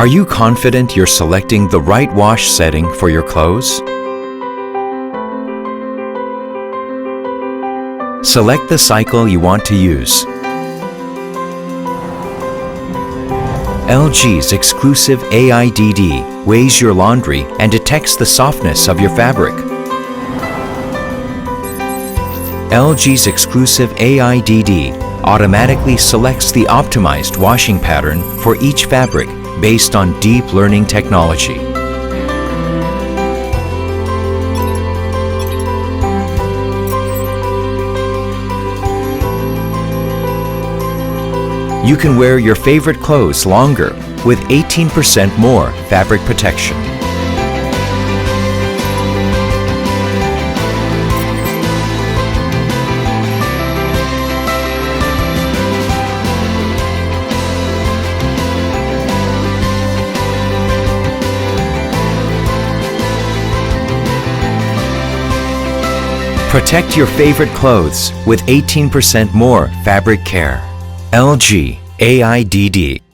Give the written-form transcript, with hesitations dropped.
Are you confident you're selecting the right wash setting for your clothes? Select the cycle you want to use. LG's exclusive AIDD weighs your laundry and detects the softness of your fabric. LG's exclusive AIDD automatically selects the optimized washing pattern for each fabric based on deep learning technology. You can wear your favorite clothes longer with 18% more fabric protection. Protect your favorite clothes with 18% more fabric care. LG AIDD.